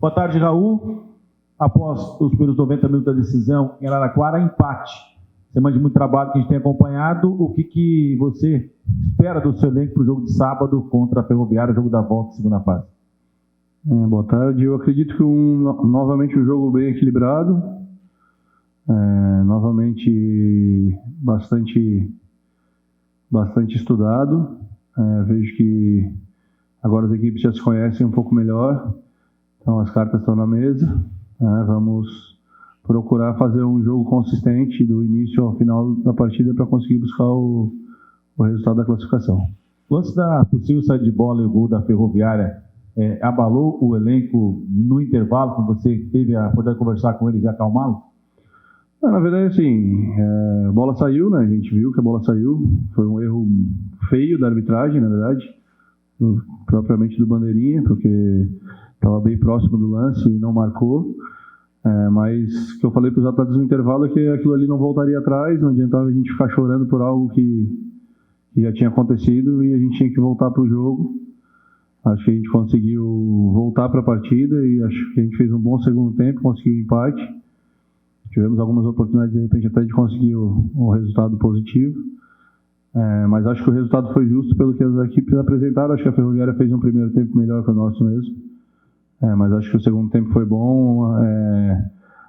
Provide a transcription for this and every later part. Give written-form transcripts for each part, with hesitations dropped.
Boa tarde, Raul. Após os primeiros 90 minutos da decisão em Araraquara, empate. Semana de muito trabalho que a gente tem acompanhado. O que você espera do seu elenco para o jogo de sábado contra a Ferroviária, jogo da volta, segunda fase? Boa tarde. Eu acredito que novamente um jogo bem equilibrado. Novamente bastante estudado. Vejo que agora as equipes já se conhecem um pouco melhor. Então as cartas estão na mesa. Vamos procurar fazer um jogo consistente do início ao final da partida para conseguir buscar o resultado da classificação. O lance da possível saída de bola e o gol da Ferroviária abalou o elenco no intervalo, quando você teve a oportunidade de conversar com eles e acalmá-lo? Na verdade, assim, a bola saiu, né? A gente viu que a bola saiu. Foi um erro feio da arbitragem, na verdade, propriamente do Bandeirinha, porque estava bem próximo do lance e não marcou. Mas o que eu falei para os atletas no intervalo é que aquilo ali não voltaria atrás, não adiantava a gente ficar chorando por algo que já tinha acontecido e a gente tinha que voltar para o jogo. Acho que a gente conseguiu voltar para a partida e acho que a gente fez um bom segundo tempo, conseguiu um empate. Tivemos algumas oportunidades, de repente, até de conseguir um resultado positivo. Mas acho que o resultado foi justo pelo que as equipes apresentaram. Acho que a Ferroviária fez um primeiro tempo melhor que o nosso mesmo. Mas acho que o segundo tempo foi bom.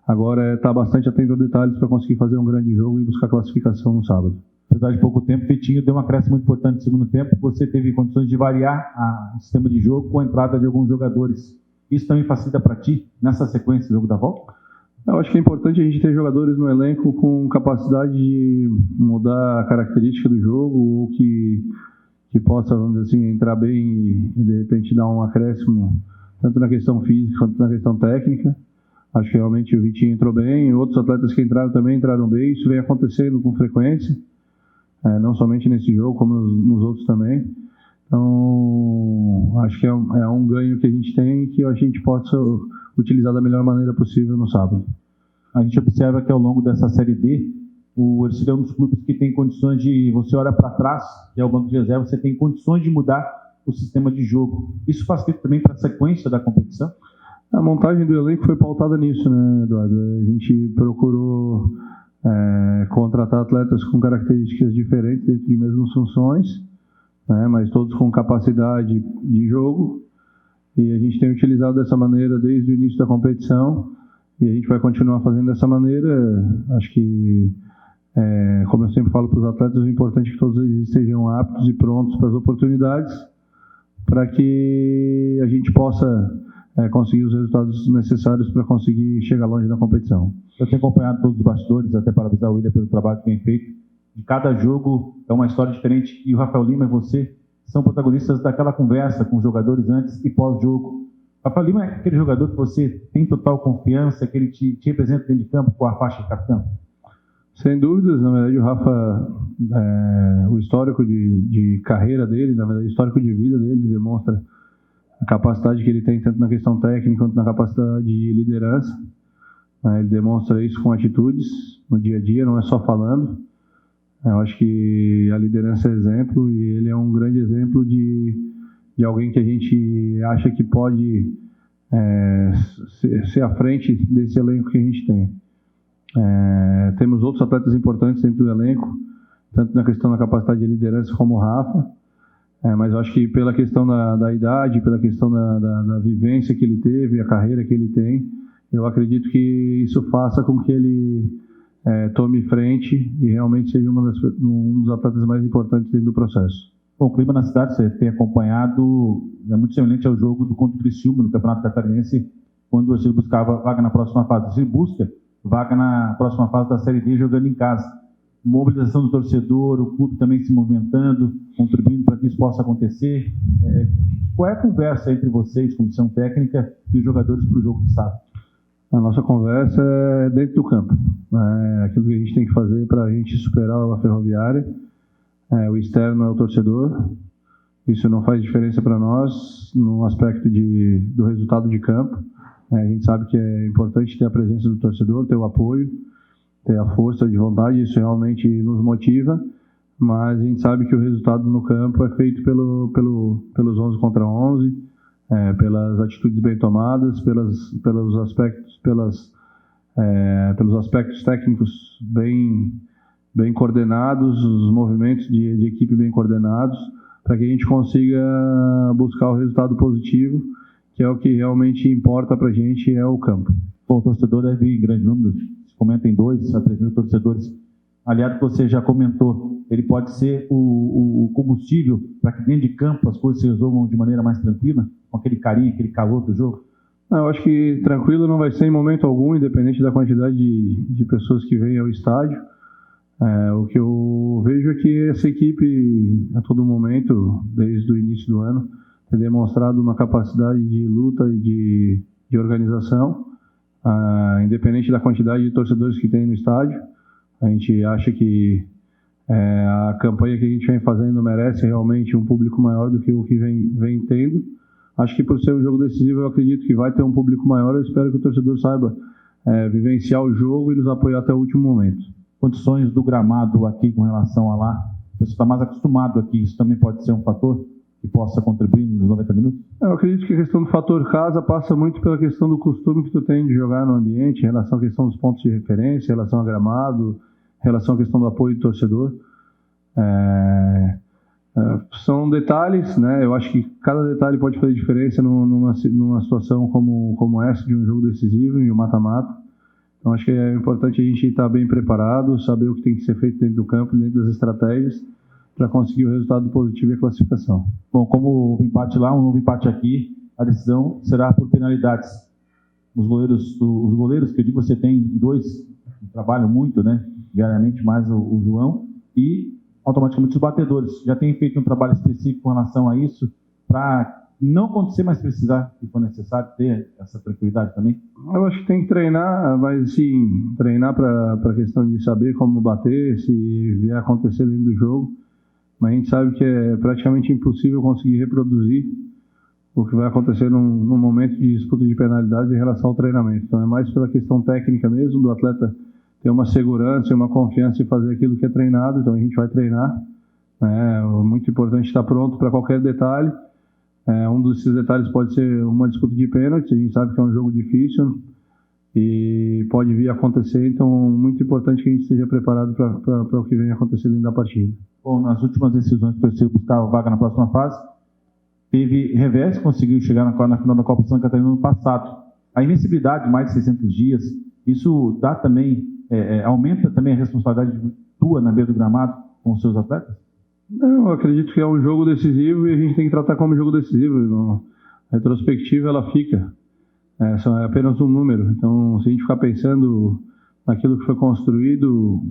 Agora está bastante atento a detalhes para conseguir fazer um grande jogo e buscar classificação no sábado. Apesar de pouco tempo, o Vitinho deu uma acréscimo muito importante no segundo tempo. Você teve condições de variar o sistema de jogo com a entrada de alguns jogadores. Isso também facilita para ti, nessa sequência do jogo da volta? Eu acho que é importante a gente ter jogadores no elenco com capacidade de mudar a característica do jogo, ou que possa, vamos dizer assim, entrar bem e de repente dar um acréscimo, tanto na questão física quanto na questão técnica. Acho que realmente o Vitinho entrou bem, outros atletas que entraram também entraram bem. Isso vem acontecendo com frequência, não somente nesse jogo, como nos outros também. Então, acho que é um ganho que a gente tem e que a gente possa utilizar da melhor maneira possível no sábado. A gente observa que ao longo dessa Série D, o Ercílio é um dos clubes que tem condições de, você olha para trás, que é o banco de reserva, você tem condições de mudar o sistema de jogo. Isso facilita também para a sequência da competição? A montagem do elenco foi pautada nisso, né, Eduardo? A gente procurou contratar atletas com características diferentes dentro de mesmas funções, mas todos com capacidade de jogo. E a gente tem utilizado dessa maneira desde o início da competição e a gente vai continuar fazendo dessa maneira. Acho que, como eu sempre falo para os atletas, o importante é que todos eles estejam aptos e prontos para as oportunidades, para que a gente possa conseguir os resultados necessários para conseguir chegar longe na competição. Eu tenho acompanhado todos os bastidores, até parabenizar o William pelo trabalho que tem feito. De cada jogo é uma história diferente e o Rafael Lima e você são protagonistas daquela conversa com os jogadores antes e pós-jogo. Rafael Lima é aquele jogador que você tem total confiança, que ele te representa dentro de campo com a faixa de capitão? Sem dúvidas, na verdade o Rafa, o histórico de carreira dele, na verdade o histórico de vida dele demonstra a capacidade que ele tem tanto na questão técnica quanto na capacidade de liderança. Ele demonstra isso com atitudes no dia a dia, não é só falando. Eu acho que a liderança é exemplo e ele é um grande exemplo de alguém que a gente acha que pode ser à frente desse elenco que a gente tem. Temos outros atletas importantes dentro do elenco, tanto na questão da capacidade de liderança como o Rafa, mas eu acho que pela questão da idade, pela questão da vivência que ele teve, a carreira que ele tem, eu acredito que isso faça com que ele tome frente e realmente seja um dos atletas mais importantes dentro do processo. Bom, o clima na cidade, você tem acompanhado, é muito semelhante ao jogo contra o Criciúma no Campeonato Catarinense, quando você buscava vaga na próxima fase. Você busca vaga na próxima fase da Série D jogando em casa. Mobilização do torcedor, o clube também se movimentando, contribuindo para que isso possa acontecer. Qual é a conversa entre vocês, comissão técnica, e os jogadores para o jogo de sábado? A nossa conversa é dentro do campo. Aquilo que a gente tem que fazer para a gente superar a Ferroviária. O externo é o torcedor. Isso não faz diferença para nós no aspecto do resultado de campo. A gente sabe que é importante ter a presença do torcedor, ter o apoio, ter a força de vontade. Isso realmente nos motiva. Mas a gente sabe que o resultado no campo é feito pelos 11 contra 11. pelas atitudes bem tomadas, pelos aspectos técnicos bem coordenados, os movimentos de equipe bem coordenados, para que a gente consiga buscar o resultado positivo, que é o que realmente importa para a gente, é o campo. Bom, o torcedor deve ir em grande número, comentem 2 a 3 mil torcedores. Aliado que você já comentou, ele pode ser o combustível para que dentro de campo as coisas se resolvam de maneira mais tranquila, com aquele carinho, aquele calor do jogo? Não, eu acho que tranquilo não vai ser em momento algum, independente da quantidade de pessoas que vêm ao estádio. O que eu vejo é que essa equipe, a todo momento, desde o início do ano, tem demonstrado uma capacidade de luta e de organização, independente da quantidade de torcedores que tem no estádio. A gente acha que a campanha que a gente vem fazendo merece realmente um público maior do que o que vem tendo. Acho que por ser um jogo decisivo, eu acredito que vai ter um público maior. Eu espero que o torcedor saiba vivenciar o jogo e nos apoiar até o último momento. Condições do gramado aqui com relação a lá, você está mais acostumado aqui, isso também pode ser um fator que possa contribuir nos 90 minutos? Eu acredito que a questão do fator casa passa muito pela questão do costume que tu tem de jogar no ambiente, em relação à questão dos pontos de referência, em relação ao gramado, em relação à questão do apoio do torcedor. São detalhes, né? Eu acho que cada detalhe pode fazer diferença numa situação como essa, de um jogo decisivo, em um mata-mata. Então acho que é importante a gente estar bem preparado, saber o que tem que ser feito dentro do campo, dentro das estratégias, para conseguir o resultado positivo e a classificação. Bom, como houve empate lá, um novo empate aqui, a decisão será por penalidades. Os goleiros, que eu digo, você tem 2 que trabalham muito, né, diariamente, mais o João, e automaticamente os batedores. Já tem feito um trabalho específico com relação a isso, para não acontecer, mas precisar, se for necessário, ter essa tranquilidade também? Eu acho que tem que treinar, mas sim, treinar para a questão de saber como bater, se vier a acontecer dentro do jogo. Mas a gente sabe que é praticamente impossível conseguir reproduzir o que vai acontecer num momento de disputa de penalidades em relação ao treinamento. Então é mais pela questão técnica mesmo, do atleta ter uma segurança e uma confiança em fazer aquilo que é treinado. Então a gente vai treinar. É muito importante estar pronto para qualquer detalhe. Um desses detalhes pode ser uma disputa de pênaltis. A gente sabe que é um jogo difícil e pode vir a acontecer. Então muito importante que a gente esteja preparado para o que vem acontecer dentro da partida. Bom, nas últimas decisões que você buscava vaga na próxima fase, teve revés, conseguiu chegar na final da Copa Santa Catarina no ano passado. A invencibilidade, mais de 600 dias, isso dá também, aumenta também a responsabilidade tua na beira do gramado com os seus atletas? Não, eu acredito que é um jogo decisivo e a gente tem que tratar como jogo decisivo. A retrospectiva, ela fica. É apenas um número. Então, se a gente ficar pensando naquilo que foi construído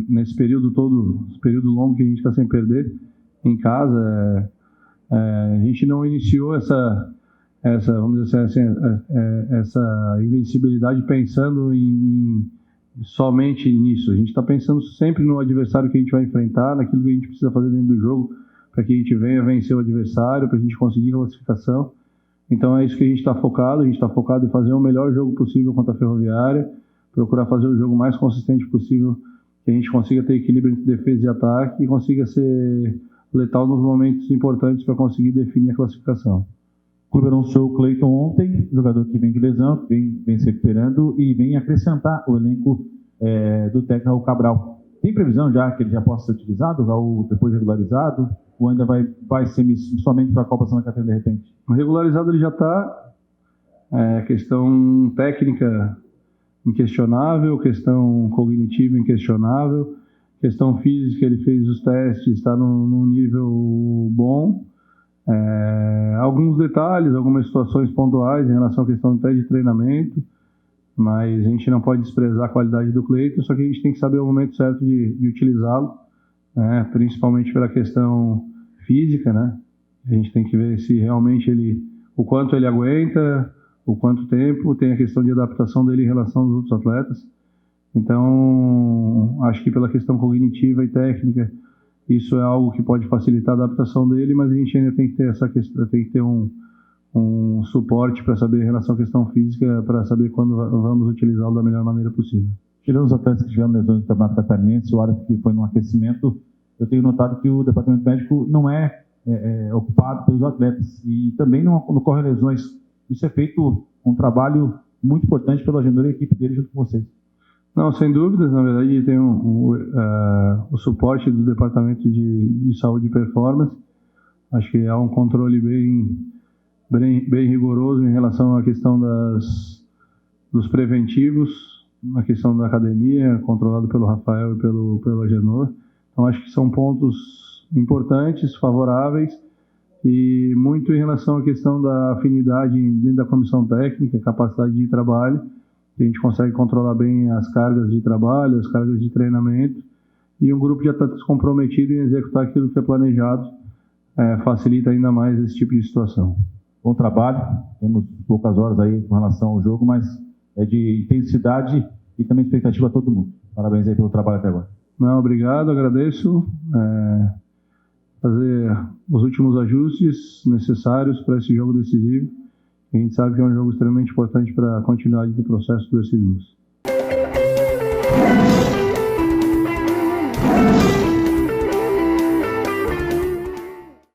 nesse período todo, esse período longo que a gente está sem perder em casa, a gente não iniciou vamos dizer assim, essa invencibilidade pensando somente nisso. A gente está pensando sempre no adversário que a gente vai enfrentar, naquilo que a gente precisa fazer dentro do jogo para que a gente venha vencer o adversário, para a gente conseguir a classificação. Então é isso que a gente está focado. A gente está focado em fazer o melhor jogo possível contra a Ferroviária, procurar fazer o jogo mais consistente possível, que a gente consiga ter equilíbrio entre defesa e ataque e consiga ser letal nos momentos importantes para conseguir definir a classificação. O clube anunciou o Cleiton ontem, jogador que vem de lesão, que vem se recuperando e vem acrescentar o elenco do técnico Raul Cabral. Tem previsão já que ele já possa ser utilizado, Raul, depois regularizado, ou ainda vai ser somente para a Copa Santa Catarina de repente? O regularizado ele já está. Questão técnica inquestionável, questão cognitiva inquestionável, questão física, ele fez os testes, está num nível bom. Alguns detalhes, algumas situações pontuais em relação à questão até de treinamento, mas a gente não pode desprezar a qualidade do Cleiton, só que a gente tem que saber o momento certo de utilizá-lo, né? Principalmente pela questão física, né? A gente tem que ver se realmente o quanto ele aguenta, o quanto tempo, tem a questão de adaptação dele em relação aos outros atletas. Então, acho que pela questão cognitiva e técnica, isso é algo que pode facilitar a adaptação dele, mas a gente ainda tem que ter essa questão, tem que ter um suporte para saber em relação à questão física, para saber quando vamos utilizá-lo da melhor maneira possível. Tirando os atletas que tiveram lesões no Campeonato Catarinense, o área que foi no aquecimento, eu tenho notado que o departamento médico não é ocupado pelos atletas. E também não ocorrem lesões. Isso é feito um trabalho muito importante pelo Agenor e a equipe dele junto com vocês. Não, sem dúvidas, na verdade tem o suporte do Departamento de Saúde e Performance. Acho que há um controle bem rigoroso em relação à questão dos preventivos, na questão da academia, controlado pelo Rafael e pelo Agenor. Então acho que são pontos importantes, favoráveis, e muito em relação à questão da afinidade dentro da comissão técnica, capacidade de trabalho, que a gente consegue controlar bem as cargas de trabalho, as cargas de treinamento, e um grupo de atletas comprometido em executar aquilo que é planejado facilita ainda mais esse tipo de situação. Bom trabalho, temos poucas horas aí com relação ao jogo, mas é de intensidade e também expectativa a todo mundo. Parabéns aí pelo trabalho até agora. Não, obrigado, agradeço. Fazer os últimos ajustes necessários para esse jogo decisivo. A gente sabe que é um jogo extremamente importante para a continuidade do processo do SC2.